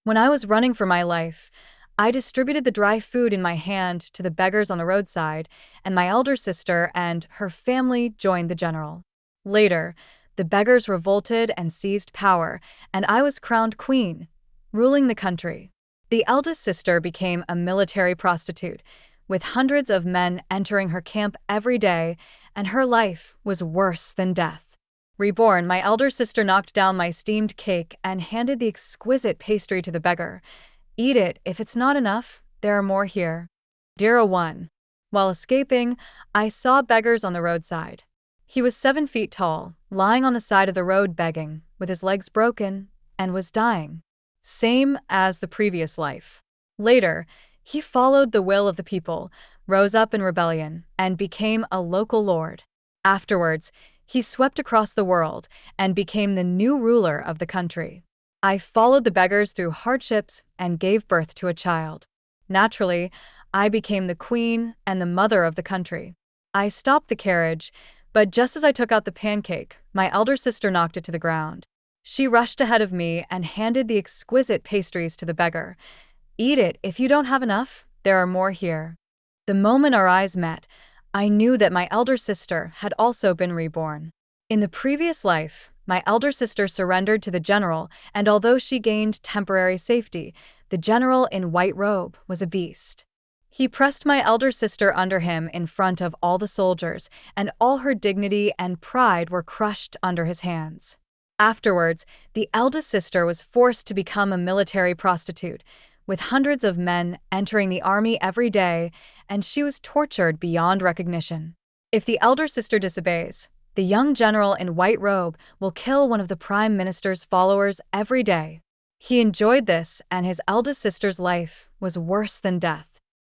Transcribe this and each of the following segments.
When I was running for my life, I distributed the dry food in my hand to the beggars on the roadside, and my elder sister and her family joined the general. Later, the beggars revolted and seized power, and I was crowned queen, ruling the country. The eldest sister became a military prostitute, with hundreds of men entering her camp every day, and her life was worse than death. Reborn, my elder sister knocked down my steamed cake and handed the exquisite pastry to the beggar. Eat it. If it's not enough, there are more here. Dira 1. While escaping, I saw beggars on the roadside. He was 7 feet tall, lying on the side of the road begging, with his legs broken, and was dying. Same as the previous life. Later, he followed the will of the people, rose up in rebellion, and became a local lord. Afterwards, he swept across the world and became the new ruler of the country. I followed the beggars through hardships and gave birth to a child. Naturally, I became the queen and the mother of the country. I stopped the carriage, but just as I took out the pancake, my elder sister knocked it to the ground. She rushed ahead of me and handed the exquisite pastries to the beggar. Eat it. If you don't have enough, there are more here. The moment our eyes met, I knew that my elder sister had also been reborn. In the previous life, my elder sister surrendered to the general, and although she gained temporary safety, the general in white robe was a beast. He pressed my elder sister under him in front of all the soldiers, and all her dignity and pride were crushed under his hands. Afterwards, the eldest sister was forced to become a military prostitute, with hundreds of men entering the army every day, and she was tortured beyond recognition. If the elder sister disobeys, the young general in white robe will kill one of the prime minister's followers every day. He enjoyed this, and his eldest sister's life was worse than death.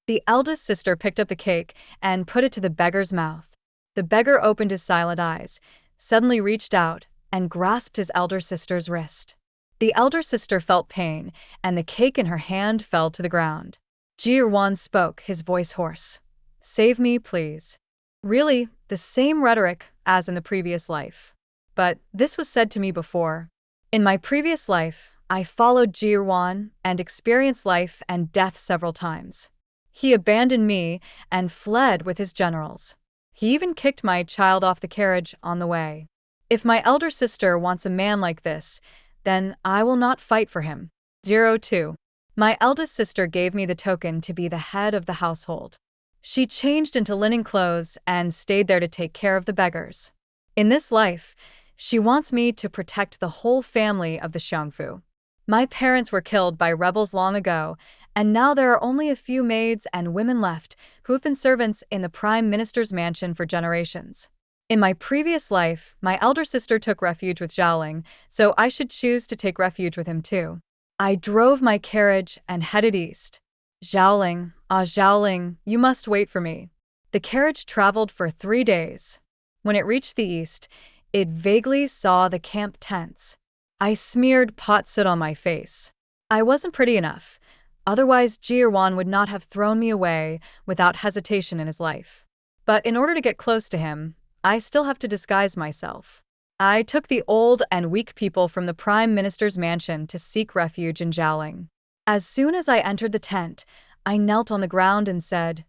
The eldest sister picked up the cake and put it to the beggar's mouth. The beggar opened his silent eyes, suddenly reached out, and grasped his elder sister's wrist. The elder sister felt pain, and the cake in her hand fell to the ground. Jirwan spoke, his voice hoarse. "Save me, please." Really, the same rhetoric as in the previous life. But this was said to me before. In my previous life, I followed Jirwan and experienced life and death several times. He abandoned me and fled with his generals. He even kicked my child off the carriage on the way. If my elder sister wants a man like this, then I will not fight for him. 02. My eldest sister gave me the token to be the head of the household. She changed into linen clothes and stayed there to take care of the beggars. In this life, she wants me to protect the whole family of the Xiangfu. My parents were killed by rebels long ago, and now there are only a few maids and women left who have been servants in the prime minister's mansion for generations. In my previous life, my elder sister took refuge with Zhaoling, so I should choose to take refuge with him too. I drove my carriage and headed east. Zhaoling, Zhaoling, you must wait for me. The carriage traveled for 3 days. When it reached the east, it vaguely saw the camp tents. I smeared pot soot on my face. I wasn't pretty enough, otherwise Jirwan would not have thrown me away without hesitation in his life. But in order to get close to him, I still have to disguise myself. I took the old and weak people from the prime minister's mansion to seek refuge in Zhaoling. As soon as I entered the tent, I knelt on the ground and said,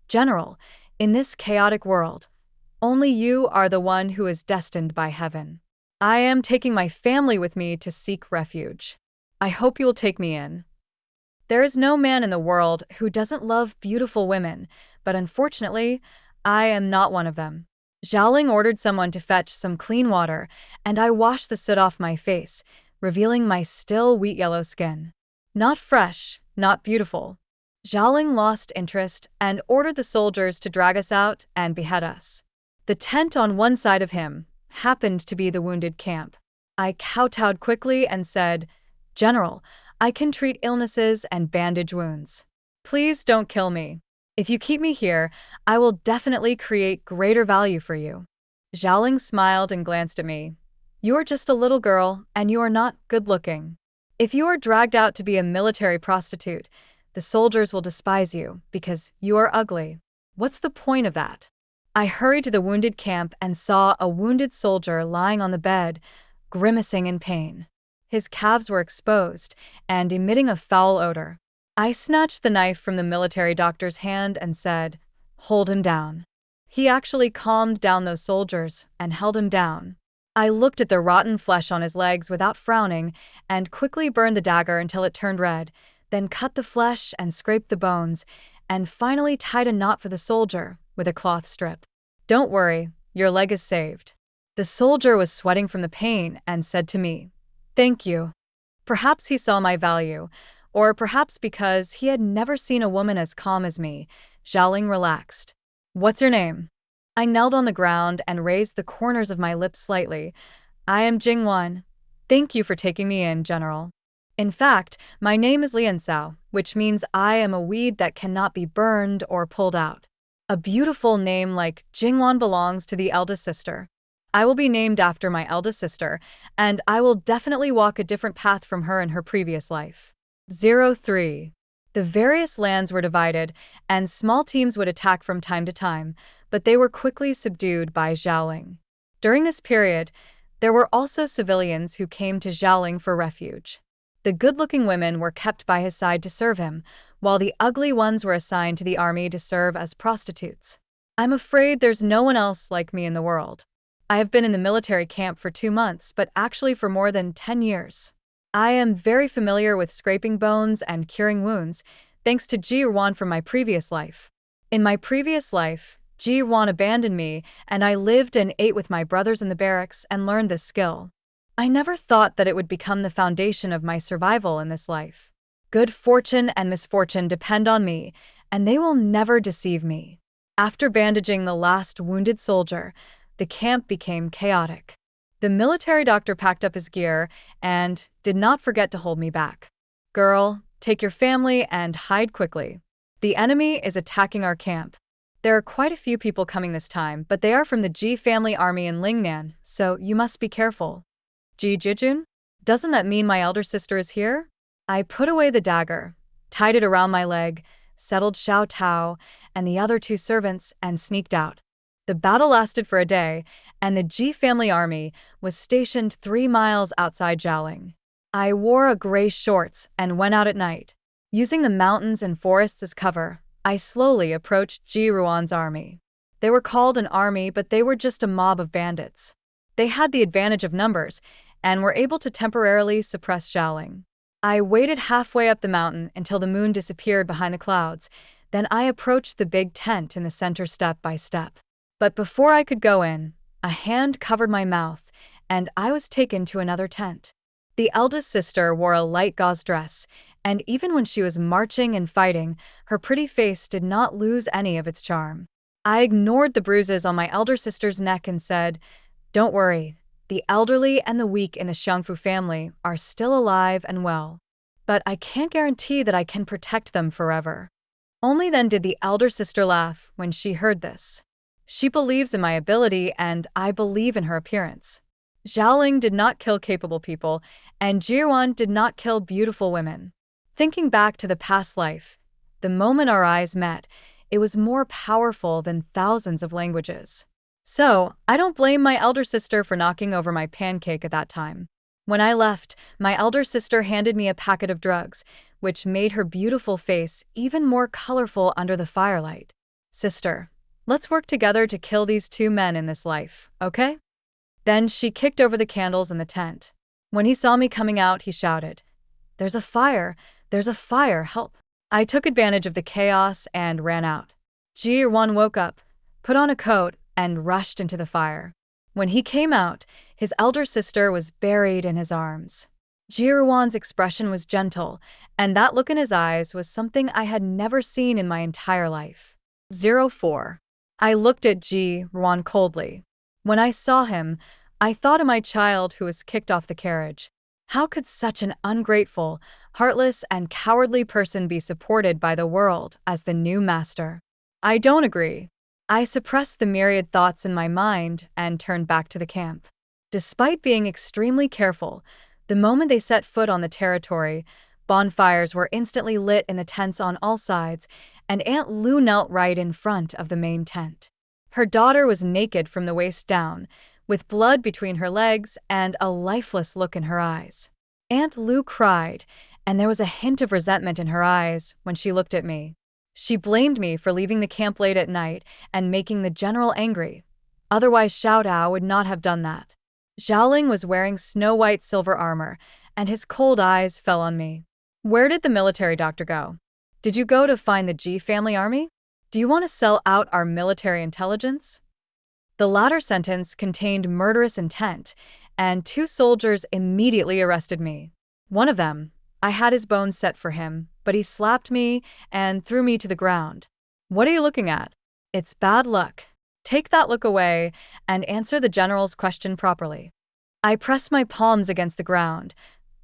"General, in this chaotic world, only you are the one who is destined by heaven. I am taking my family with me to seek refuge. I hope you will take me in." There is no man in the world who doesn't love beautiful women, but unfortunately, I am not one of them. Zhaoling ordered someone to fetch some clean water, and I washed the soot off my face, revealing my still wheat yellow skin. Not fresh, not beautiful. Zhaoling lost interest and ordered the soldiers to drag us out and behead us. The tent on one side of him happened to be the wounded camp. I kowtowed quickly and said, "General, I can treat illnesses and bandage wounds. Please don't kill me. If you keep me here, I will definitely create greater value for you." Zhaoling smiled and glanced at me. "You are just a little girl, and you are not good-looking. If you are dragged out to be a military prostitute, the soldiers will despise you because you are ugly. What's the point of that?" I hurried to the wounded camp and saw a wounded soldier lying on the bed, grimacing in pain. His calves were exposed and emitting a foul odor. I snatched the knife from the military doctor's hand and said, "Hold him down." He actually calmed down those soldiers and held him down. I looked at the rotten flesh on his legs without frowning and quickly burned the dagger until it turned red, then cut the flesh and scraped the bones, and finally tied a knot for the soldier with a cloth strip. "Don't worry, your leg is saved." The soldier was sweating from the pain and said to me, "Thank you." Perhaps he saw my value, or perhaps because he had never seen a woman as calm as me, Xiaoling relaxed. "What's your name?" I knelt on the ground and raised the corners of my lips slightly. "I am Jingwan. Thank you for taking me in, General. In fact, my name is Liansao, which means I am a weed that cannot be burned or pulled out." A beautiful name like Jingwan belongs to the eldest sister. I will be named after my eldest sister, and I will definitely walk a different path from her in her previous life. 03. The various lands were divided, and small teams would attack from time to time, but they were quickly subdued by Xiaoling. During this period, there were also civilians who came to Xiaoling for refuge. The good-looking women were kept by his side to serve him, while the ugly ones were assigned to the army to serve as prostitutes. I'm afraid there's no one else like me in the world. I have been in the military camp for 2 months, but actually for more than 10 years. I am very familiar with scraping bones and curing wounds, thanks to Ji Ruan from my previous life. In my previous life, Ji Ruan abandoned me, and I lived and ate with my brothers in the barracks and learned this skill. I never thought that it would become the foundation of my survival in this life. Good fortune and misfortune depend on me, and they will never deceive me. After bandaging the last wounded soldier, the camp became chaotic. The military doctor packed up his gear and did not forget to hold me back. "Girl, take your family and hide quickly. The enemy is attacking our camp. There are quite a few people coming this time, but they are from the Ji family army in Lingnan, so you must be careful." "Ji Jijun? Doesn't that mean my elder sister is here?" I put away the dagger, tied it around my leg, settled Xiao Tao and the other 2 servants, and sneaked out. The battle lasted for a day, and the Ji family army was stationed 3 miles outside Jialing. I wore a gray shorts and went out at night. Using the mountains and forests as cover, I slowly approached Ji Ruan's army. They were called an army, but they were just a mob of bandits. They had the advantage of numbers and were able to temporarily suppress Jialing. I waited halfway up the mountain until the moon disappeared behind the clouds, then I approached the big tent in the center step by step. But before I could go in, a hand covered my mouth, and I was taken to another tent. The eldest sister wore a light gauze dress, and even when she was marching and fighting, her pretty face did not lose any of its charm. I ignored the bruises on my elder sister's neck and said, "Don't worry, the elderly and the weak in the Xiangfu family are still alive and well. But I can't guarantee that I can protect them forever." Only then did the elder sister laugh when she heard this. She believes in my ability, and I believe in her appearance. Xiaoling did not kill capable people, and Jiruan did not kill beautiful women. Thinking back to the past life, the moment our eyes met, it was more powerful than thousands of languages. So, I don't blame my elder sister for knocking over my pancake at that time. When I left, my elder sister handed me a packet of drugs, which made her beautiful face even more colorful under the firelight. "Sister, let's work together to kill these 2 men in this life, okay?" Then she kicked over the candles in the tent. When he saw me coming out, he shouted, "There's a fire! There's a fire! Help!" I took advantage of the chaos and ran out. Ji Ruan woke up, put on a coat, and rushed into the fire. When he came out, his elder sister was buried in his arms. Ji Ruan's expression was gentle, and that look in his eyes was something I had never seen in my entire life. 04. I looked at Ji Ruan coldly. When I saw him, I thought of my child who was kicked off the carriage. How could such an ungrateful, heartless, and cowardly person be supported by the world as the new master? I don't agree. I suppressed the myriad thoughts in my mind and turned back to the camp. Despite being extremely careful, the moment they set foot on the territory, bonfires were instantly lit in the tents on all sides, and Aunt Lu knelt right in front of the main tent. Her daughter was naked from the waist down, with blood between her legs and a lifeless look in her eyes. Aunt Lu cried, and there was a hint of resentment in her eyes when she looked at me. She blamed me for leaving the camp late at night and making the general angry. Otherwise, Xiao Dao would not have done that. Xiaoling was wearing snow-white silver armor, and his cold eyes fell on me. Where did the military doctor go? Did you go to find the Ji family army? Do you want to sell out our military intelligence? The latter sentence contained murderous intent, and 2 soldiers immediately arrested me. One of them, I had his bones set for him, but he slapped me and threw me to the ground. What are you looking at? It's bad luck. Take that look away and answer the general's question properly. I pressed my palms against the ground.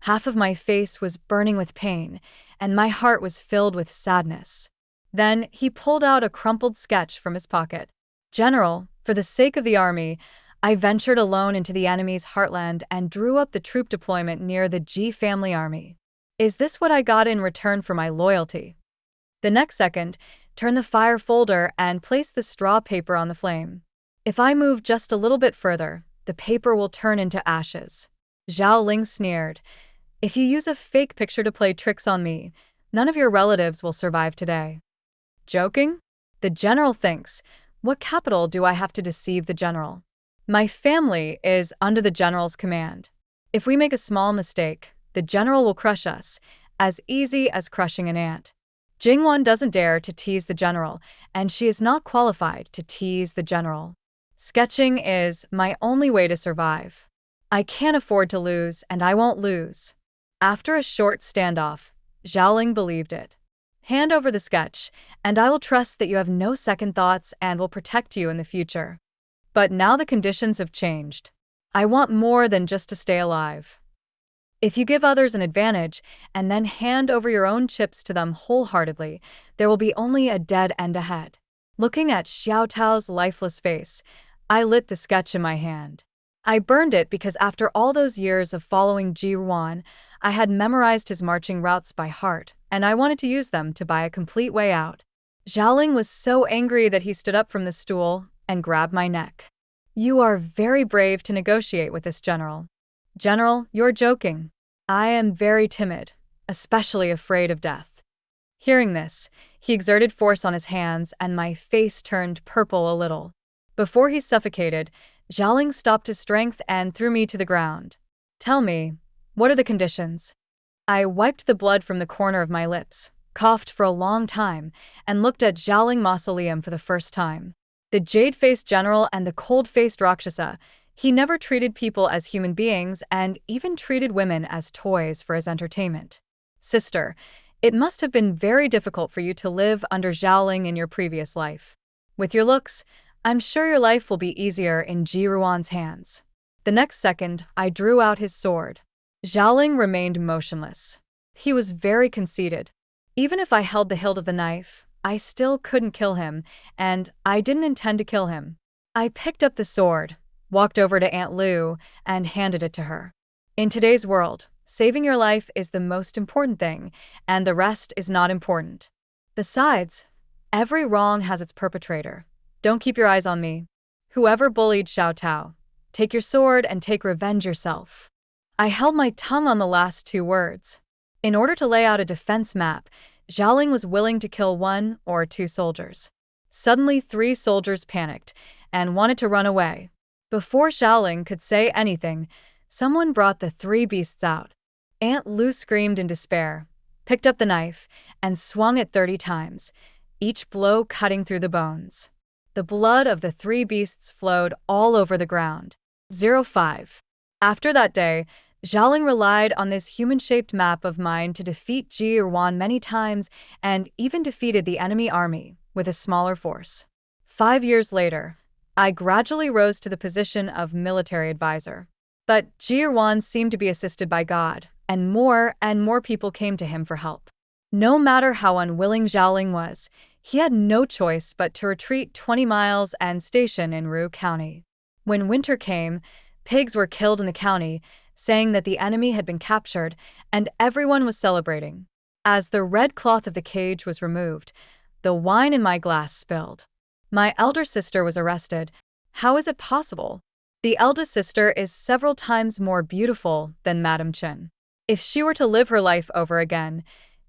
Half of my face was burning with pain, and my heart was filled with sadness. Then he pulled out a crumpled sketch from his pocket. General, for the sake of the army, I ventured alone into the enemy's heartland and drew up the troop deployment near the Ji family army. Is this what I got in return for my loyalty? The next second, turn the fire folder and place the straw paper on the flame. If I move just a little bit further, the paper will turn into ashes. Zhao Ling sneered. If you use a fake picture to play tricks on me, none of your relatives will survive today. Joking? The general thinks, what capital do I have to deceive the general? My family is under the general's command. If we make a small mistake, the general will crush us, as easy as crushing an ant. Jingwan doesn't dare to tease the general, and she is not qualified to tease the general. Sketching is my only way to survive. I can't afford to lose, and I won't lose. After a short standoff, Zhaoling believed it. Hand over the sketch, and I will trust that you have no second thoughts and will protect you in the future. But now the conditions have changed. I want more than just to stay alive. If you give others an advantage and then hand over your own chips to them wholeheartedly, there will be only a dead end ahead. Looking at Xiao Tao's lifeless face, I lit the sketch in my hand. I burned it because after all those years of following Ji Ruan, I had memorized his marching routes by heart, and I wanted to use them to buy a complete way out. Zhaoling was so angry that he stood up from the stool and grabbed my neck. You are very brave to negotiate with this general. General, you're joking. I am very timid, especially afraid of death. Hearing this, he exerted force on his hands and my face turned purple a little. Before he suffocated, Zhaoling stopped his strength and threw me to the ground. Tell me, what are the conditions? I wiped the blood from the corner of my lips, coughed for a long time, and looked at Zhaoling Mausoleum for the first time. The jade-faced general and the cold-faced Rakshasa, he never treated people as human beings and even treated women as toys for his entertainment. Sister, it must have been very difficult for you to live under Zhaoling in your previous life. With your looks, I'm sure your life will be easier in Ji Ruan's hands. The next second, I drew out his sword. Zhaoling remained motionless. He was very conceited. Even if I held the hilt of the knife, I still couldn't kill him, and I didn't intend to kill him. I picked up the sword, walked over to Aunt Lu, and handed it to her. In today's world, saving your life is the most important thing, and the rest is not important. Besides, every wrong has its perpetrator. Don't keep your eyes on me. Whoever bullied Xiao Tao, take your sword and take revenge yourself. I held my tongue on the last 2 words. In order to lay out a defense map, Zhaoling was willing to kill 1 or 2 soldiers. Suddenly 3 soldiers panicked and wanted to run away. Before Zhaoling could say anything, someone brought the 3 beasts out. Aunt Lu screamed in despair, picked up the knife, and swung it 30 times, each blow cutting through the bones. The blood of the 3 beasts flowed all over the ground. 05. After that day, Zhaoling relied on this human-shaped map of mine to defeat Ji Ruan many times and even defeated the enemy army with a smaller force. 5 years later, I gradually rose to the position of military advisor. But Ji Ruan seemed to be assisted by God, and more people came to him for help. No matter how unwilling Zhaoling was, he had no choice but to retreat 20 miles and station in Ru County. When winter came, pigs were killed in the county, saying that the enemy had been captured, and everyone was celebrating. As the red cloth of the cage was removed, the wine in my glass spilled. My elder sister was arrested. How is it possible? The eldest sister is several times more beautiful than Madame Chen. If she were to live her life over again,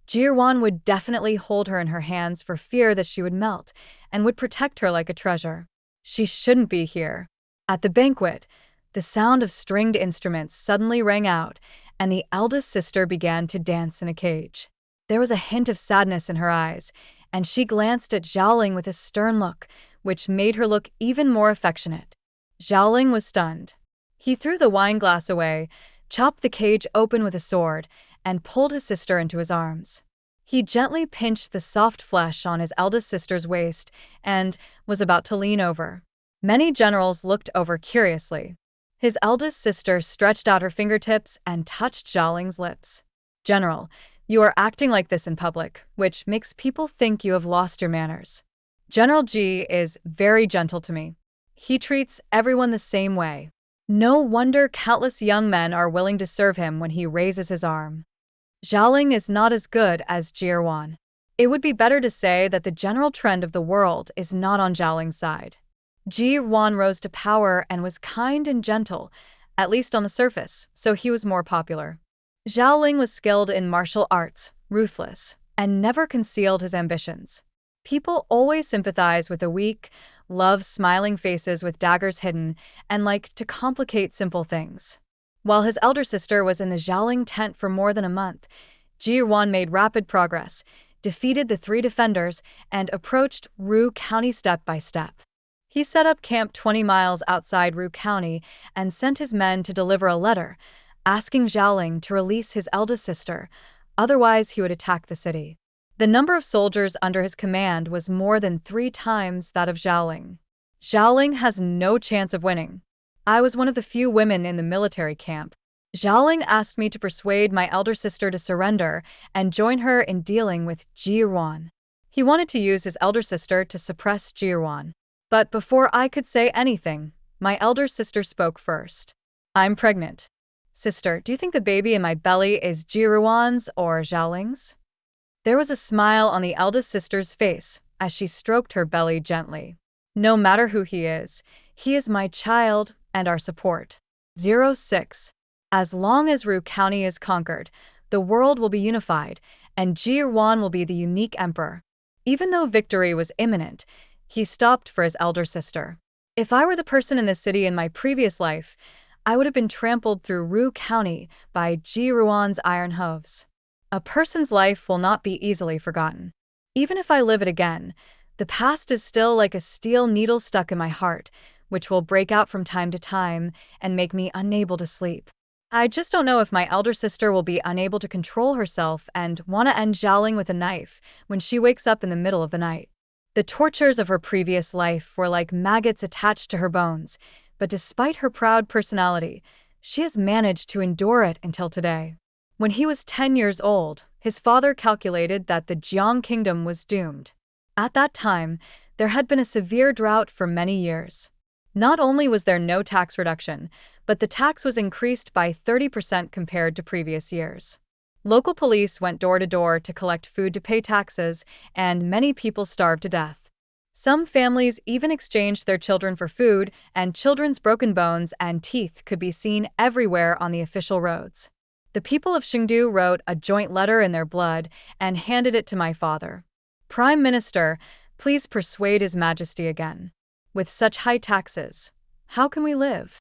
Jirwan would definitely hold her in her hands for fear that she would melt and would protect her like a treasure. She shouldn't be here. At the banquet, the sound of stringed instruments suddenly rang out, and the eldest sister began to dance in a cage. There was a hint of sadness in her eyes, and she glanced at Xiaoling with a stern look, which made her look even more affectionate. Xiaoling was stunned. He threw the wine glass away, chopped the cage open with a sword, and pulled his sister into his arms. He gently pinched the soft flesh on his eldest sister's waist and was about to lean over. Many generals looked over curiously. His eldest sister stretched out her fingertips and touched Xiaoling's lips. "General, you are acting like this in public, which makes people think you have lost your manners. General Ji is very gentle to me. He treats everyone the same way. No wonder countless young men are willing to serve him when he raises his arm." Xiaoling is not as good as Jirwan. It would be better to say that the general trend of the world is not on Xiaoling's side. Jirwan rose to power and was kind and gentle, at least on the surface, so he was more popular. Xiaoling was skilled in martial arts, ruthless, and never concealed his ambitions. People always sympathize with the weak, love smiling faces with daggers hidden, and like to complicate simple things. While his elder sister was in the Xiaoling tent for more than a month, Jirwan made rapid progress, defeated the 3 defenders, and approached Ru County step by step. He set up camp 20 miles outside Ru County and sent his men to deliver a letter, asking Xiaoling to release his eldest sister, otherwise he would attack the city. The number of soldiers under his command was more than 3 times that of Xiaoling. Xiaoling has no chance of winning. I was one of the few women in the military camp. Xiaoling asked me to persuade my elder sister to surrender and join her in dealing with Jirwan. He wanted to use his elder sister to suppress Jirwan. But before I could say anything, my elder sister spoke first. "I'm pregnant. Sister, do you think the baby in my belly is Jirwan's or Xiaoling's?" There was a smile on the eldest sister's face as she stroked her belly gently. "No matter who he is my child and our support." 06. As long as Ru County is conquered, the world will be unified, and Jirwan will be the unique emperor. Even though victory was imminent, he stopped for his elder sister. If I were the person in this city in my previous life, I would have been trampled through Ru County by Jirwan's iron hooves. A person's life will not be easily forgotten. Even if I live it again, the past is still like a steel needle stuck in my heart, which will break out from time to time and make me unable to sleep. I just don't know if my elder sister will be unable to control herself and want to end Xiaoling with a knife when she wakes up in the middle of the night. The tortures of her previous life were like maggots attached to her bones, but despite her proud personality, she has managed to endure it until today. When he was 10 years old, his father calculated that the Jiang kingdom was doomed. At that time, there had been a severe drought for many years. Not only was there no tax reduction, but the tax was increased by 30% compared to previous years. Local police went door to door to collect food to pay taxes, and many people starved to death. Some families even exchanged their children for food, and children's broken bones and teeth could be seen everywhere on the official roads. The people of Chengdu wrote a joint letter in their blood and handed it to my father. "Prime Minister, please persuade His Majesty again. With such high taxes, how can we live?"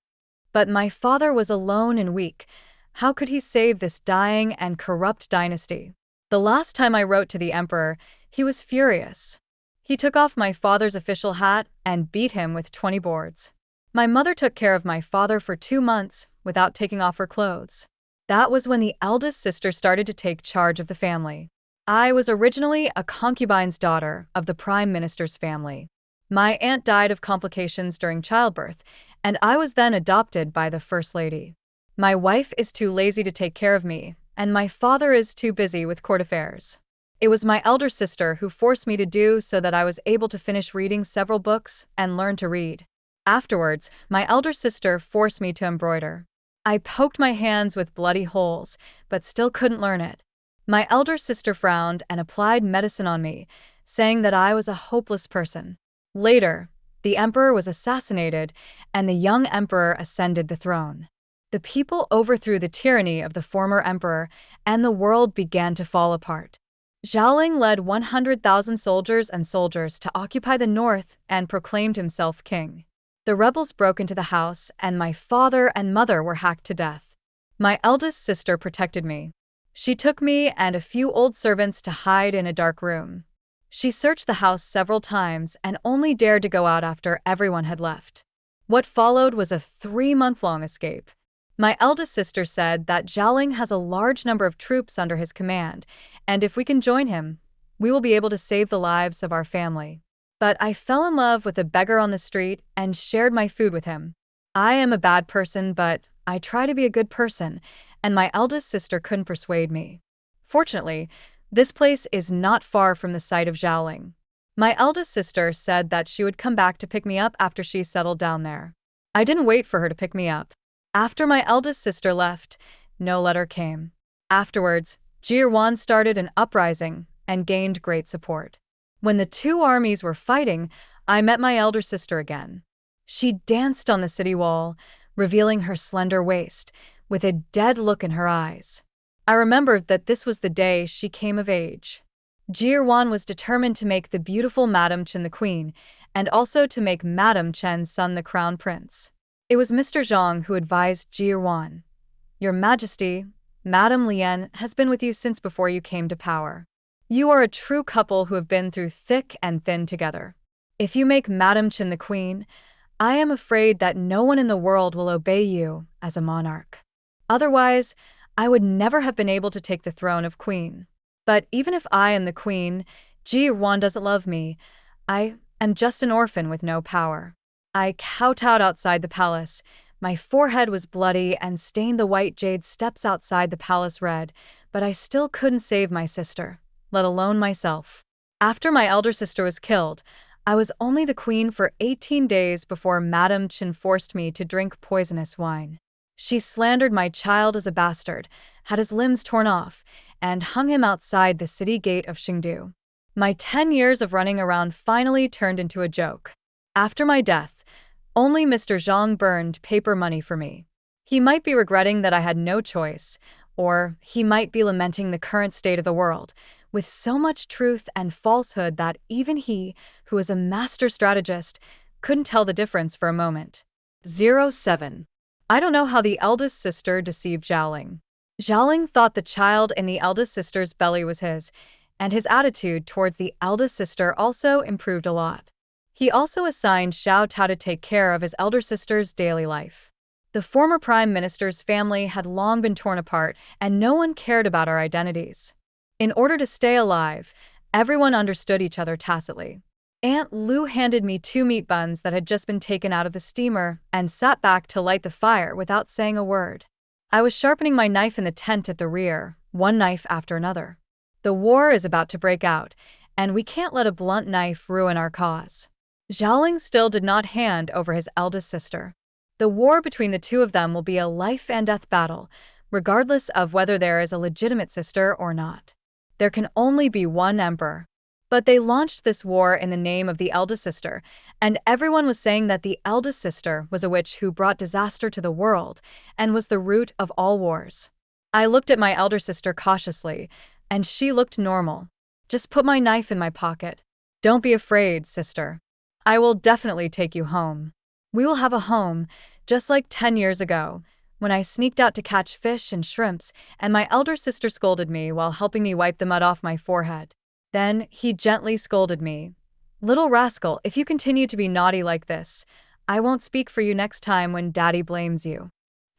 But my father was alone and weak. How could he save this dying and corrupt dynasty? The last time I wrote to the emperor, he was furious. He took off my father's official hat and beat him with 20 boards. My mother took care of my father for 2 months without taking off her clothes. That was when the eldest sister started to take charge of the family. I was originally a concubine's daughter of the Prime Minister's family. My aunt died of complications during childbirth, and I was then adopted by the First Lady. My wife is too lazy to take care of me, and my father is too busy with court affairs. It was my elder sister who forced me to do so that I was able to finish reading several books and learn to read. Afterwards, my elder sister forced me to embroider. I poked my hands with bloody holes, but still couldn't learn it. My elder sister frowned and applied medicine on me, saying that I was a hopeless person. Later, the emperor was assassinated, and the young emperor ascended the throne. The people overthrew the tyranny of the former emperor, and the world began to fall apart. Zhaoling led 100,000 soldiers to occupy the north and proclaimed himself king. The rebels broke into the house, and my father and mother were hacked to death. My eldest sister protected me. She took me and a few old servants to hide in a dark room. She searched the house several times and only dared to go out after everyone had left. What followed was a 3-month-long escape. My eldest sister said that Zhaoling has a large number of troops under his command, and if we can join him, we will be able to save the lives of our family. But I fell in love with a beggar on the street and shared my food with him. I am a bad person, but I try to be a good person, and my eldest sister couldn't persuade me. Fortunately, this place is not far from the site of Zhaoling. My eldest sister said that she would come back to pick me up after she settled down there. I didn't wait for her to pick me up. After my eldest sister left, no letter came. Afterwards, Jirwan started an uprising and gained great support. When the two armies were fighting, I met my elder sister again. She danced on the city wall, revealing her slender waist, with a dead look in her eyes. I remembered that this was the day she came of age. Jirwan was determined to make the beautiful Madame Chen the queen, and also to make Madame Chen's son the crown prince. It was Mr. Zhang who advised Jirwan. Your Majesty, Madame Lian has been with you since before you came to power. You are a true couple who have been through thick and thin together. If you make Madame Chen the queen, I am afraid that no one in the world will obey you as a monarch. Otherwise, I would never have been able to take the throne of queen. But even if I am the queen, Jirwan doesn't love me. I am just an orphan with no power. I kowtowed outside the palace. My forehead was bloody and stained the white jade steps outside the palace red, but I still couldn't save my sister, let alone myself. After my elder sister was killed, I was only the queen for 18 days before Madame Chen forced me to drink poisonous wine. She slandered my child as a bastard, had his limbs torn off, and hung him outside the city gate of Chengdu. My 10 years of running around finally turned into a joke. After my death, only Mr. Zhang burned paper money for me. He might be regretting that I had no choice, or he might be lamenting the current state of the world, with so much truth and falsehood that even he, who is a master strategist, couldn't tell the difference for a moment. 07. I don't know how the eldest sister deceived Zhaoling. Zhaoling thought the child in the eldest sister's belly was his, and his attitude towards the eldest sister also improved a lot. He also assigned Xiao Tao to take care of his elder sister's daily life. The former prime minister's family had long been torn apart, and no one cared about our identities. In order to stay alive, everyone understood each other tacitly. Aunt Lu handed me 2 meat buns that had just been taken out of the steamer and sat back to light the fire without saying a word. I was sharpening my knife in the tent at the rear, one knife after another. The war is about to break out, and we can't let a blunt knife ruin our cause. Zhaoling still did not hand over his eldest sister. The war between the two of them will be a life-and-death battle, regardless of whether there is a legitimate sister or not. There can only be one emperor. But they launched this war in the name of the eldest sister, and everyone was saying that the eldest sister was a witch who brought disaster to the world and was the root of all wars. I looked at my elder sister cautiously, and she looked normal. Just put my knife in my pocket. Don't be afraid, sister. I will definitely take you home. We will have a home, just like 10 years ago, when I sneaked out to catch fish and shrimps, and my elder sister scolded me while helping me wipe the mud off my forehead. Then he gently scolded me. Little rascal, if you continue to be naughty like this, I won't speak for you next time when Daddy blames you.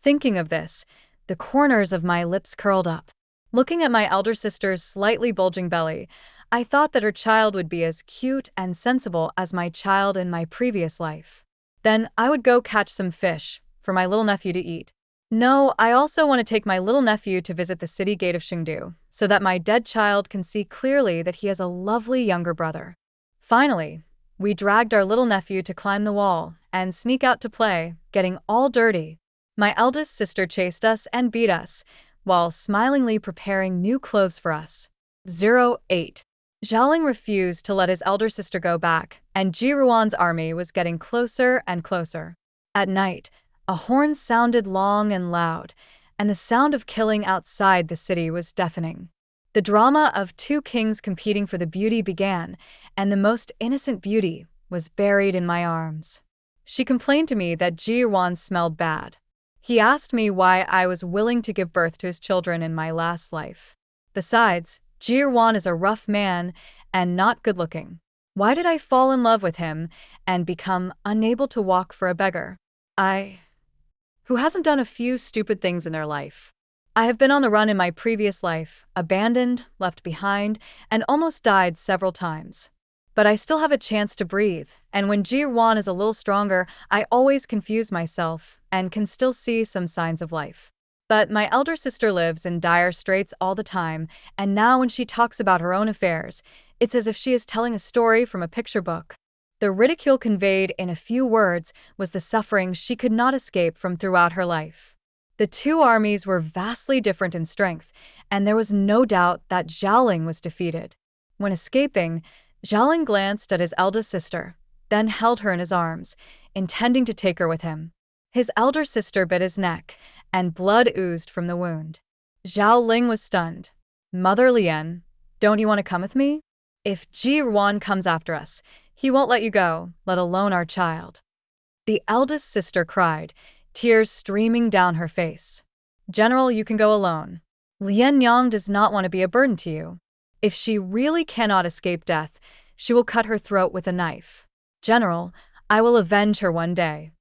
Thinking of this, the corners of my lips curled up. Looking at my elder sister's slightly bulging belly, I thought that her child would be as cute and sensible as my child in my previous life. Then I would go catch some fish for my little nephew to eat. No, I also want to take my little nephew to visit the city gate of Chengdu, so that my dead child can see clearly that he has a lovely younger brother. Finally, we dragged our little nephew to climb the wall and sneak out to play, getting all dirty. My eldest sister chased us and beat us, while smilingly preparing new clothes for us. 08. Zhaoling refused to let his elder sister go back, and Jiruan's army was getting closer and closer. At night, A horn sounded long and loud, and the sound of killing outside the city was deafening. The drama of two kings competing for the beauty began, and the most innocent beauty was buried in my arms. She complained to me that Ji smelled bad. He asked me why I was willing to give birth to his children in my last life. Besides, Ji is a rough man and not good-looking. Why did I fall in love with him and become unable to walk for a beggar? Who hasn't done a few stupid things in their life? I have been on the run in my previous life, abandoned, left behind, and almost died several times. But I still have a chance to breathe, and when Ji is a little stronger, I always confuse myself and can still see some signs of life. But my elder sister lives in dire straits all the time, and now when she talks about her own affairs, it's as if she is telling a story from a picture book. The ridicule conveyed in a few words was the suffering she could not escape from throughout her life. The two armies were vastly different in strength, and there was no doubt that Xiaoling was defeated. When escaping, Xiaoling glanced at his eldest sister, then held her in his arms, intending to take her with him. His elder sister bit his neck, and blood oozed from the wound. Zhao Ling was stunned. "Mother Lian, don't you want to come with me? If Ji comes after us, he won't let you go, let alone our child." The eldest sister cried, tears streaming down her face. "General, you can go alone. Lian Yang does not want to be a burden to you. If she really cannot escape death, she will cut her throat with a knife. General, I will avenge her one day."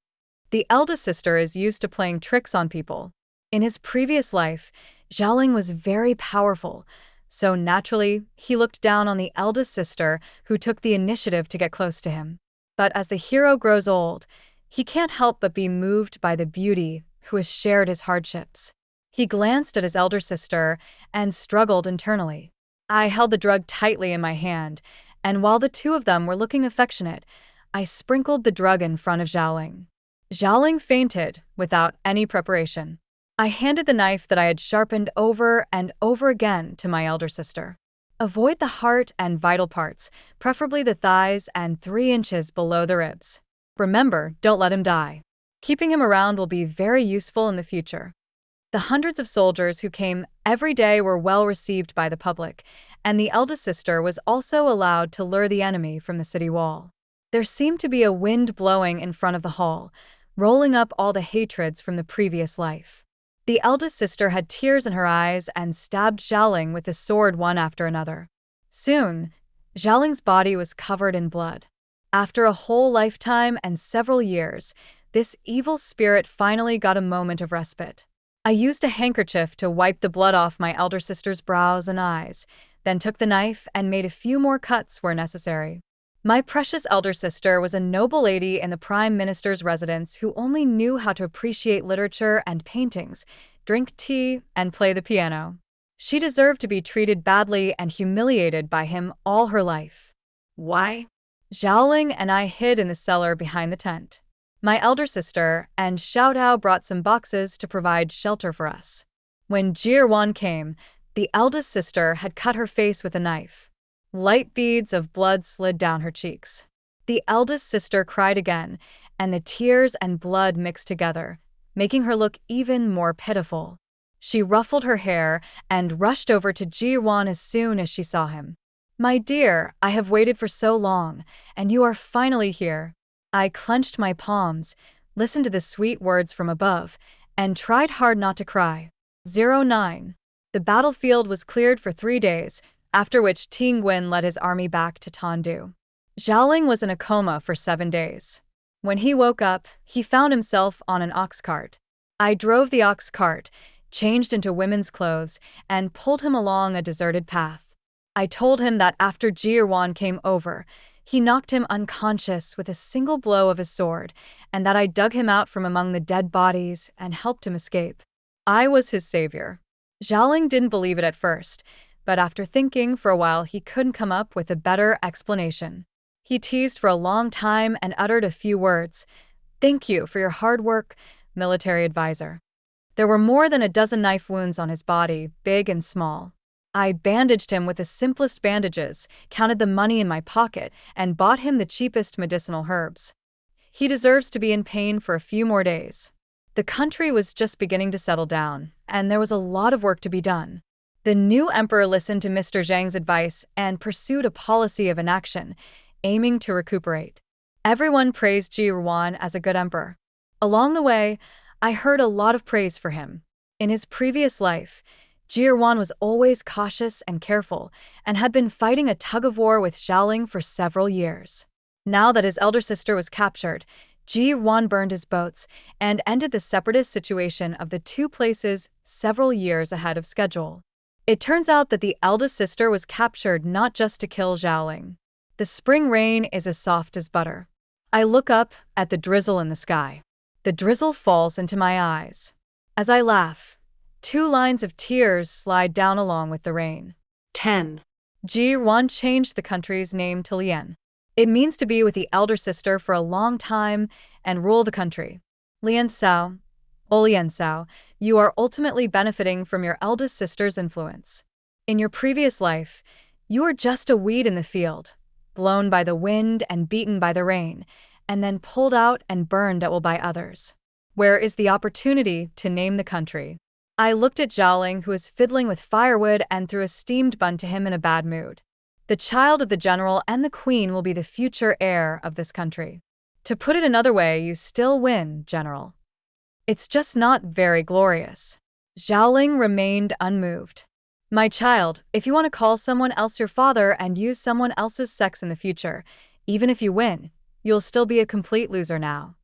The eldest sister is used to playing tricks on people. In his previous life, Xiaoling was very powerful, so naturally, he looked down on the eldest sister who took the initiative to get close to him. But as the hero grows old, he can't help but be moved by the beauty who has shared his hardships. He glanced at his elder sister and struggled internally. I held the drug tightly in my hand, and while the two of them were looking affectionate, I sprinkled the drug in front of Xiaoling. Xiaoling fainted without any preparation. I handed the knife that I had sharpened over and over again to my elder sister. "Avoid the heart and vital parts, preferably the thighs and 3 inches below the ribs. Remember, don't let him die. Keeping him around will be very useful in the future." The hundreds of soldiers who came every day were well received by the public, and the eldest sister was also allowed to lure the enemy from the city wall. There seemed to be a wind blowing in front of the hall, rolling up all the hatreds from the previous life. The eldest sister had tears in her eyes and stabbed Xiaoling with the sword one after another. Soon, Xiaoling's body was covered in blood. After a whole lifetime and several years, this evil spirit finally got a moment of respite. I used a handkerchief to wipe the blood off my elder sister's brows and eyes, then took the knife and made a few more cuts where necessary. My precious elder sister was a noble lady in the Prime Minister's residence who only knew how to appreciate literature and paintings, drink tea, and play the piano. She deserved to be treated badly and humiliated by him all her life. Why? Xiaoling and I hid in the cellar behind the tent. My elder sister and Xiaodao brought some boxes to provide shelter for us. When Jirwan came, the eldest sister had cut her face with a knife. Light beads of blood slid down her cheeks. The eldest sister cried again, and the tears and blood mixed together, making her look even more pitiful. She ruffled her hair and rushed over to Jirwan as soon as she saw him. "My dear, I have waited for so long, and you are finally here." I clenched my palms, listened to the sweet words from above, and tried hard not to cry. 09. The battlefield was cleared for 3 days, after which Tingwen led his army back to Tandu. Xiaoling was in a coma for 7 days. When he woke up, he found himself on an ox cart. I drove the ox cart, changed into women's clothes, and pulled him along a deserted path. I told him that after Jirwan came over, he knocked him unconscious with a single blow of his sword, and that I dug him out from among the dead bodies and helped him escape. I was his savior. Xiaoling didn't believe it at first, but after thinking for a while he couldn't come up with a better explanation. He teased for a long time and uttered a few words. "Thank you for your hard work, military advisor." There were more than a dozen knife wounds on his body, big and small. I bandaged him with the simplest bandages, counted the money in my pocket, and bought him the cheapest medicinal herbs. He deserves to be in pain for a few more days. The country was just beginning to settle down, and there was a lot of work to be done. The new emperor listened to Mr. Zhang's advice and pursued a policy of inaction, aiming to recuperate. Everyone praised Ji Ruan as a good emperor. Along the way, I heard a lot of praise for him. In his previous life, Ji Ruan was always cautious and careful, and had been fighting a tug-of-war with Xiaoling for several years. Now that his elder sister was captured, Ji Ruan burned his boats and ended the separatist situation of the two places several years ahead of schedule. It turns out that the eldest sister was captured not just to kill Xiaoling. The spring rain is as soft as butter. I look up at the drizzle in the sky. The drizzle falls into my eyes. As I laugh, 2 lines of tears slide down along with the rain. 10. Ji Ruan changed the country's name to Lian. It means to be with the elder sister for a long time and rule the country. Lian Sao, O Lian Sao, you are ultimately benefiting from your eldest sister's influence. In your previous life, you were just a weed in the field, blown by the wind and beaten by the rain, and then pulled out and burned at will by others. Where is the opportunity to name the country? I looked at Xiaoling, who was fiddling with firewood, and threw a steamed bun to him in a bad mood. The child of the general and the queen will be the future heir of this country. To put it another way, you still win, general. It's just not very glorious. Xiaoling remained unmoved. My child, if you want to call someone else your father and use someone else's sex in the future, even if you win, you'll still be a complete loser now.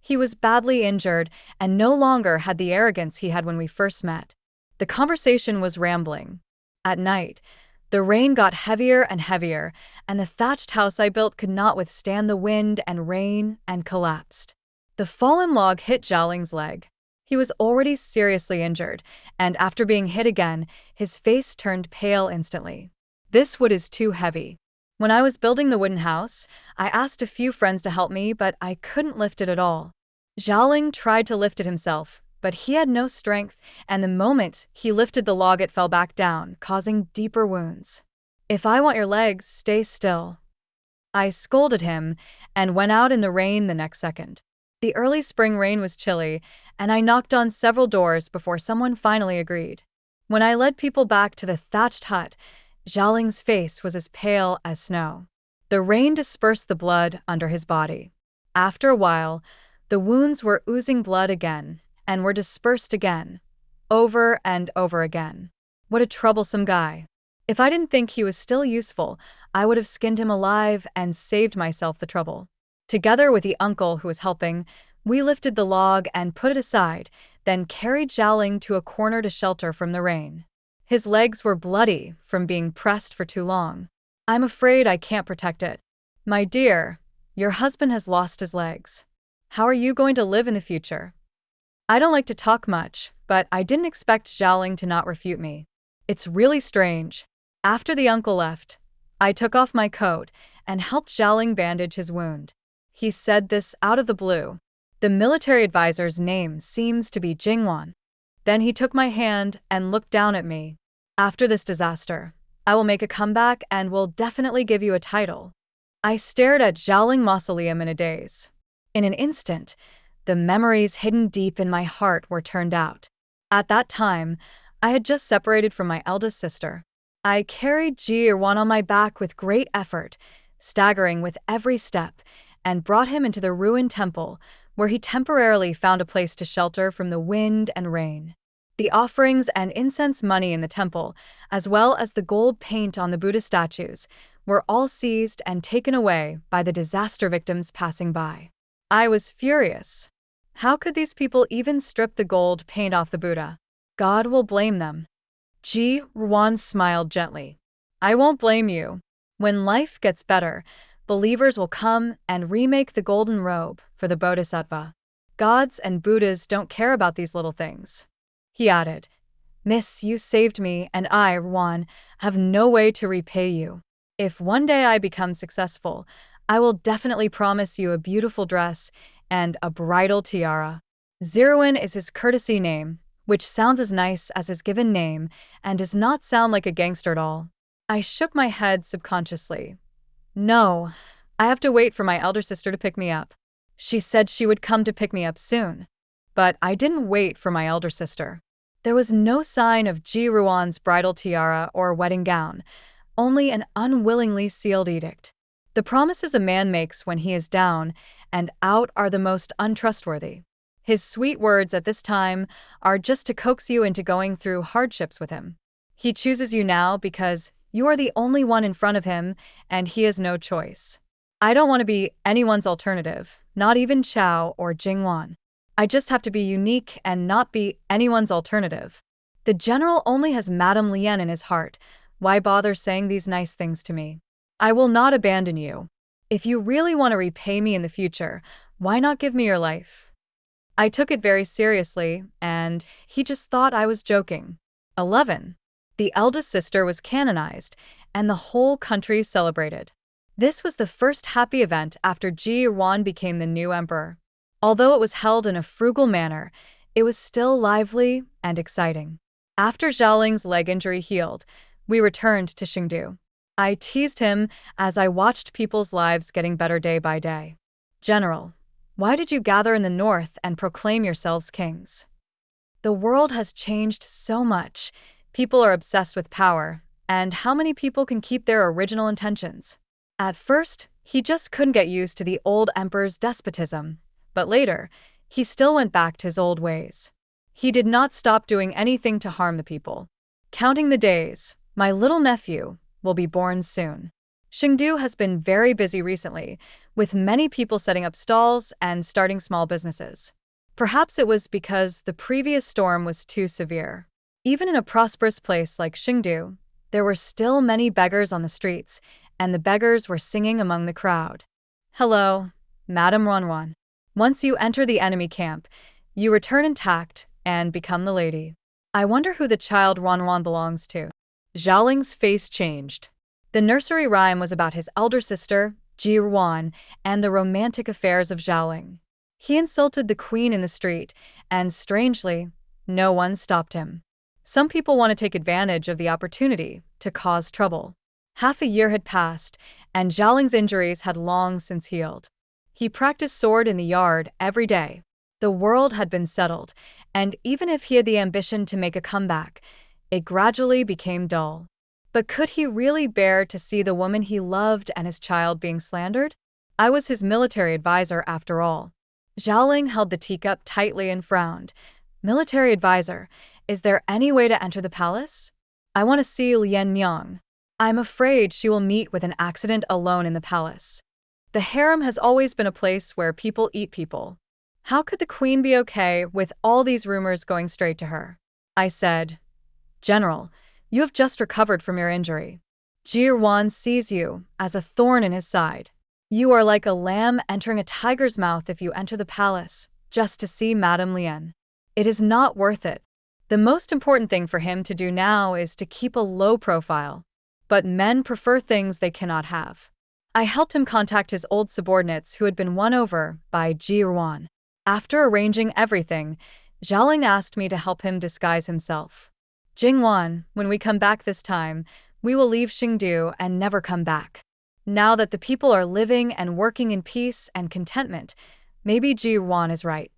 He was badly injured and no longer had the arrogance he had when we first met. The conversation was rambling. At night, the rain got heavier and heavier, and the thatched house I built could not withstand the wind and rain and collapsed. The fallen log hit Xiaoling's leg. He was already seriously injured, and after being hit again, his face turned pale instantly. This wood is too heavy. When I was building the wooden house, I asked a few friends to help me, but I couldn't lift it at all. Xiaoling tried to lift it himself, but he had no strength, and the moment he lifted the log it fell back down, causing deeper wounds. If I want your legs, stay still. I scolded him and went out in the rain the next second. The early spring rain was chilly, and I knocked on several doors before someone finally agreed. When I led people back to the thatched hut, Xiaoling's face was as pale as snow. The rain dispersed the blood under his body. After a while, the wounds were oozing blood again, and were dispersed again, over and over again. What a troublesome guy. If I didn't think he was still useful, I would have skinned him alive and saved myself the trouble. Together with the uncle who was helping, we lifted the log and put it aside, then carried Xiaoling to a corner to shelter from the rain. His legs were bloody from being pressed for too long. I'm afraid I can't protect it. My dear, your husband has lost his legs. How are you going to live in the future? I don't like to talk much, but I didn't expect Xiaoling to not refute me. It's really strange. After the uncle left, I took off my coat and helped Xiaoling bandage his wound. He said this out of the blue. The military advisor's name seems to be Jingwan. Then he took my hand and looked down at me. After this disaster, I will make a comeback and will definitely give you a title. I stared at Xiaoling Mausoleum in a daze. In an instant, the memories hidden deep in my heart were turned out. At that time, I had just separated from my eldest sister. I carried Ji Ruan on my back with great effort, staggering with every step, and brought him into the ruined temple, where he temporarily found a place to shelter from the wind and rain. The offerings and incense money in the temple, as well as the gold paint on the Buddha statues, were all seized and taken away by the disaster victims passing by. I was furious. How could these people even strip the gold paint off the Buddha? God will blame them. Ji Ruan smiled gently. I won't blame you. When life gets better, believers will come and remake the golden robe for the Bodhisattva. Gods and Buddhas don't care about these little things. He added, Miss, you saved me, and I, Ruan, have no way to repay you. If one day I become successful, I will definitely promise you a beautiful dress and a bridal tiara. Zirwin is his courtesy name, which sounds as nice as his given name and does not sound like a gangster at all. I shook my head subconsciously. No, I have to wait for my elder sister to pick me up. She said she would come to pick me up soon. But I didn't wait for my elder sister. There was no sign of Ji Ruan's bridal tiara or wedding gown, only an unwillingly sealed edict. The promises a man makes when he is down and out are the most untrustworthy. His sweet words at this time are just to coax you into going through hardships with him. He chooses you now because you are the only one in front of him and he has no choice. I don't want to be anyone's alternative, not even Chao or Jingwan. I just have to be unique and not be anyone's alternative. The general only has Madame Lian in his heart. Why bother saying these nice things to me? I will not abandon you. If you really want to repay me in the future, why not give me your life? I took it very seriously, and he just thought I was joking. 11. The eldest sister was canonized, and the whole country celebrated. This was the first happy event after Ji Yuan became the new emperor. Although it was held in a frugal manner, it was still lively and exciting. After Zhaoling's leg injury healed, we returned to Chengdu. I teased him as I watched people's lives getting better day by day. General, why did you gather in the north and proclaim yourselves kings? The world has changed so much. People are obsessed with power, and how many people can keep their original intentions? At first, he just couldn't get used to the old emperor's despotism, but later, he still went back to his old ways. He did not stop doing anything to harm the people. Counting the days, my little nephew will be born soon. Chengdu has been very busy recently, with many people setting up stalls and starting small businesses. Perhaps it was because the previous storm was too severe. Even in a prosperous place like Chengdu, there were still many beggars on the streets, and the beggars were singing among the crowd. Hello, Madame Ruanruan. Once you enter the enemy camp, you return intact and become the lady. I wonder who the child Ruanruan belongs to. Zhaoling's face changed. The nursery rhyme was about his elder sister, Ji Ruan, and the romantic affairs of Zhaoling. He insulted the queen in the street, and strangely, no one stopped him. Some people want to take advantage of the opportunity to cause trouble. Half a year had passed, and Zhaoling's injuries had long since healed. He practiced sword in the yard every day. The world had been settled, and even if he had the ambition to make a comeback, it gradually became dull. But could he really bear to see the woman he loved and his child being slandered? I was his military advisor after all. Zhaoling held the teacup tightly and frowned. Military advisor, is there any way to enter the palace? I want to see Lian Nyang. I'm afraid she will meet with an accident alone in the palace. The harem has always been a place where people eat people. How could the queen be okay with all these rumors going straight to her? I said, General, you have just recovered from your injury. Ji Yuan sees you as a thorn in his side. You are like a lamb entering a tiger's mouth if you enter the palace, just to see Madame Lian. It is not worth it. The most important thing for him to do now is to keep a low profile. But men prefer things they cannot have. I helped him contact his old subordinates who had been won over by Ji Yuan. After arranging everything, Zhaoling asked me to help him disguise himself. Jingwan, when we come back this time, we will leave Chengdu and never come back. Now that the people are living and working in peace and contentment, maybe Ji Yuan is right.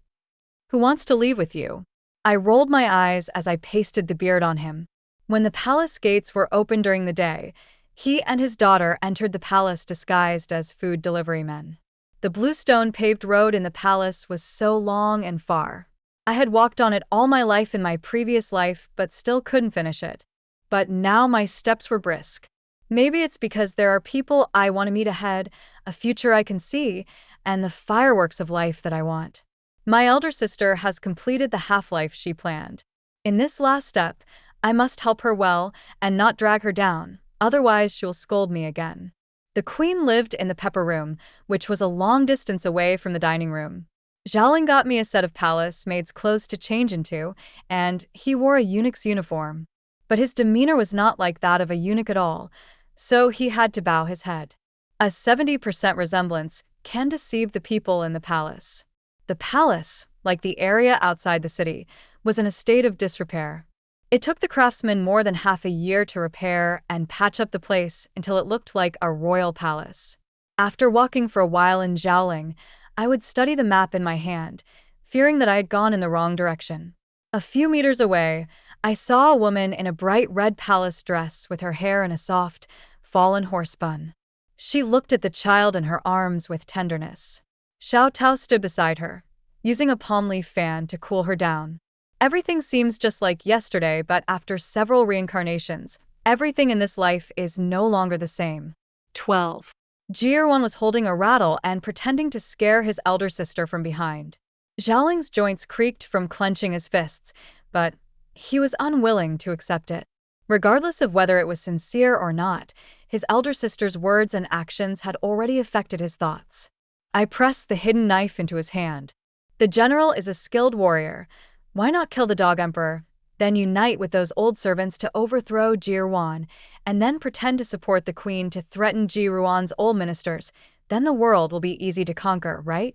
Who wants to leave with you? I rolled my eyes as I pasted the beard on him. When the palace gates were open during the day, he and his daughter entered the palace disguised as food delivery men. The bluestone paved road in the palace was so long and far. I had walked on it all my life in my previous life but still couldn't finish it. But now my steps were brisk. Maybe it's because there are people I want to meet ahead, a future I can see, and the fireworks of life that I want. My elder sister has completed the half-life she planned. In this last step, I must help her well and not drag her down, otherwise she'll scold me again. The queen lived in the pepper room, which was a long distance away from the dining room. Zhaoling got me a set of palace maid's clothes to change into, and he wore a eunuch's uniform. But his demeanor was not like that of a eunuch at all, so he had to bow his head. A 70% resemblance can deceive the people in the palace. The palace, like the area outside the city, was in a state of disrepair. It took the craftsmen more than half a year to repair and patch up the place until it looked like a royal palace. After walking for a while in Zhaoling, I would study the map in my hand, fearing that I had gone in the wrong direction. A few meters away, I saw a woman in a bright red palace dress with her hair in a soft, fallen horsebun. She looked at the child in her arms with tenderness. Xiao Tao stood beside her, using a palm leaf fan to cool her down. Everything seems just like yesterday, but after several reincarnations, everything in this life is no longer the same. 12. Jiruan was holding a rattle and pretending to scare his elder sister from behind. Zhaoling's joints creaked from clenching his fists, but he was unwilling to accept it. Regardless of whether it was sincere or not, his elder sister's words and actions had already affected his thoughts. I pressed the hidden knife into his hand. The general is a skilled warrior. Why not kill the dog emperor, then unite with those old servants to overthrow Jiruan, and then pretend to support the queen to threaten Jiruan's old ministers? Then the world will be easy to conquer, right?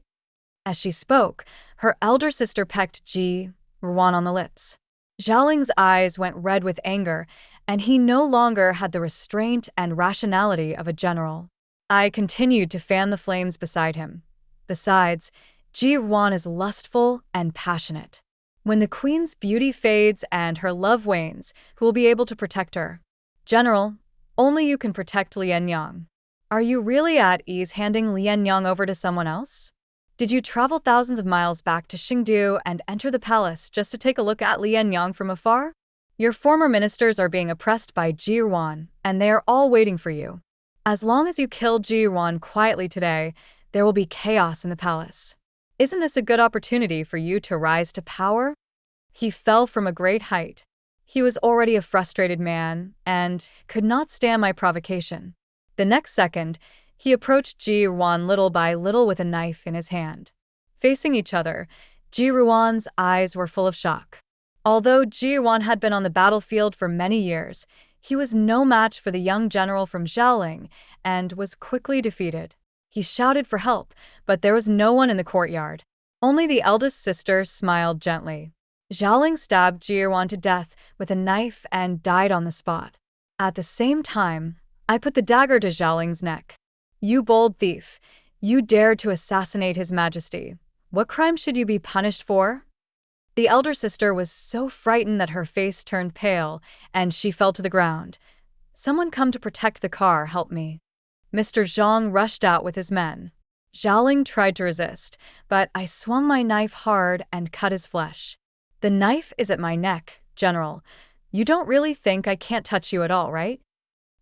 As she spoke, her elder sister pecked Jiruan on the lips. Zhaoling's eyes went red with anger, and he no longer had the restraint and rationality of a general. I continued to fan the flames beside him. Besides, Jiruan is lustful and passionate. When the queen's beauty fades and her love wanes, who will be able to protect her? General, only you can protect Lian Yang. Are you really at ease handing Lian Yang over to someone else? Did you travel thousands of miles back to Xingdu and enter the palace just to take a look at Lian Yang from afar? Your former ministers are being oppressed by Jiruan, and they are all waiting for you. As long as you kill Jiruan quietly today, there will be chaos in the palace. Isn't this a good opportunity for you to rise to power? He fell from a great height. He was already a frustrated man and could not stand my provocation. The next second, he approached Jiruan little by little with a knife in his hand. Facing each other, Jiruan's eyes were full of shock. Although Jiruan had been on the battlefield for many years, he was no match for the young general from Zhaoling and was quickly defeated. He shouted for help, but there was no one in the courtyard. Only the eldest sister smiled gently. Zhaoling stabbed Jiruan to death with a knife and died on the spot. At the same time, I put the dagger to Zhaoling's neck. You bold thief, you dared to assassinate His Majesty. What crime should you be punished for? The elder sister was so frightened that her face turned pale, and she fell to the ground. Someone come to protect the car, help me. Mr. Zhang rushed out with his men. Zhaoling tried to resist, but I swung my knife hard and cut his flesh. The knife is at my neck, General. You don't really think I can't touch you at all, right?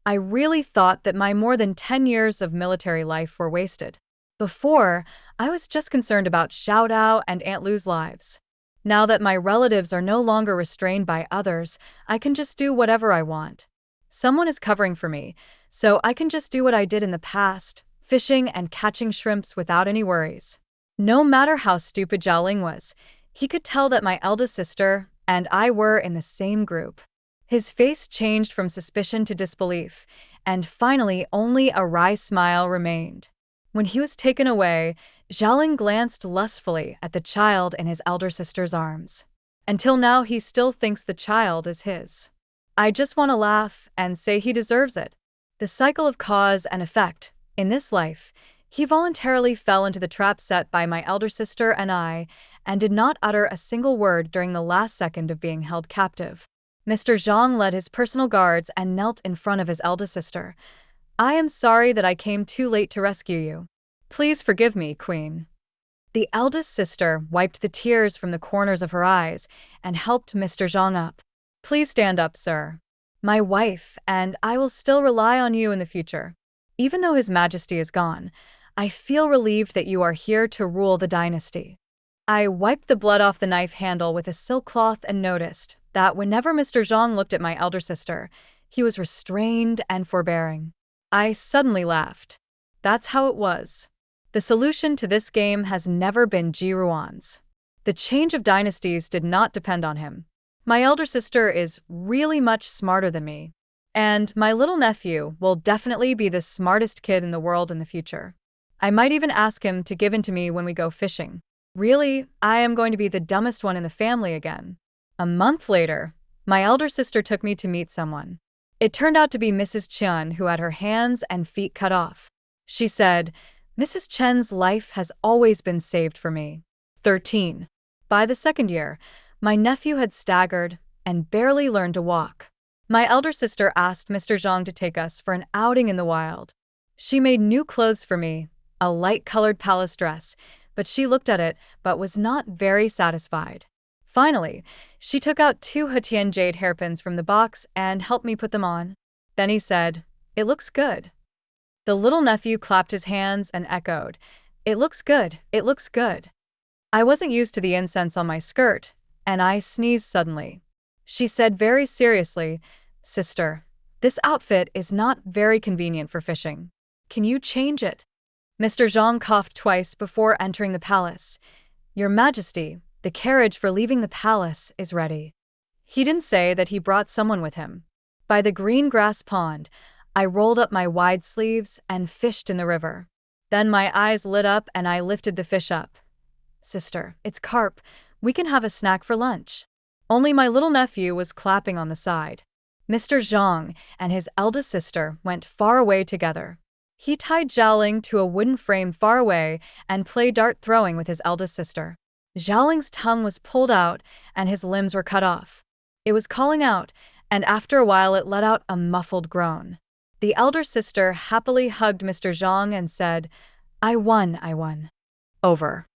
I really thought that my more than 10 years of military life were wasted. Before, I was just concerned about Xiao Dao and Aunt Lu's lives. Now that my relatives are no longer restrained by others, I can just do whatever I want. Someone is covering for me, so I can just do what I did in the past, fishing and catching shrimps without any worries. No matter how stupid Zhaoling was, he could tell that my eldest sister and I were in the same group. His face changed from suspicion to disbelief, and finally only a wry smile remained. When he was taken away, Zhaoling glanced lustfully at the child in his elder sister's arms. Until now, he still thinks the child is his. I just want to laugh and say he deserves it. The cycle of cause and effect. In this life, he voluntarily fell into the trap set by my elder sister and I, and did not utter a single word during the last second of being held captive. Mr. Zhang led his personal guards and knelt in front of his eldest sister. I am sorry that I came too late to rescue you. Please forgive me, Queen. The eldest sister wiped the tears from the corners of her eyes and helped Mr. Zhang up. Please stand up, sir. My wife and I will still rely on you in the future. Even though His Majesty is gone, I feel relieved that you are here to rule the dynasty. I wiped the blood off the knife handle with a silk cloth and noticed that whenever Mr. Zhang looked at my elder sister, he was restrained and forbearing. I suddenly laughed. That's how it was. The solution to this game has never been Jiruan's. The change of dynasties did not depend on him. My elder sister is really much smarter than me. And my little nephew will definitely be the smartest kid in the world in the future. I might even ask him to give in to me when we go fishing. Really, I am going to be the dumbest one in the family again. A month later, my elder sister took me to meet someone. It turned out to be Mrs. Chen, who had her hands and feet cut off. She said, Mrs. Chen's life has always been saved for me. 13. By the second year, my nephew had staggered and barely learned to walk. My elder sister asked Mr. Zhang to take us for an outing in the wild. She made new clothes for me, a light-colored palace dress, but she looked at it but was not very satisfied. Finally, she took out 2 Hutian jade hairpins from the box and helped me put them on. Then he said, "It looks good." The little nephew clapped his hands and echoed, "It looks good, it looks good." I wasn't used to the incense on my skirt, and I sneezed suddenly. She said very seriously, "Sister, this outfit is not very convenient for fishing. Can you change it?" Mr. Zhang coughed twice before entering the palace. "Your Majesty, the carriage for leaving the palace is ready." He didn't say that he brought someone with him. By the green grass pond, I rolled up my wide sleeves and fished in the river. Then my eyes lit up and I lifted the fish up. "Sister, it's carp. We can have a snack for lunch." Only my little nephew was clapping on the side. Mr. Zhang and his eldest sister went far away together. He tied Zhaoling to a wooden frame far away and played dart throwing with his eldest sister. Zhaoling's tongue was pulled out and his limbs were cut off. It was calling out, and after a while it let out a muffled groan. The elder sister happily hugged Mr. Zhang and said, I won. Over."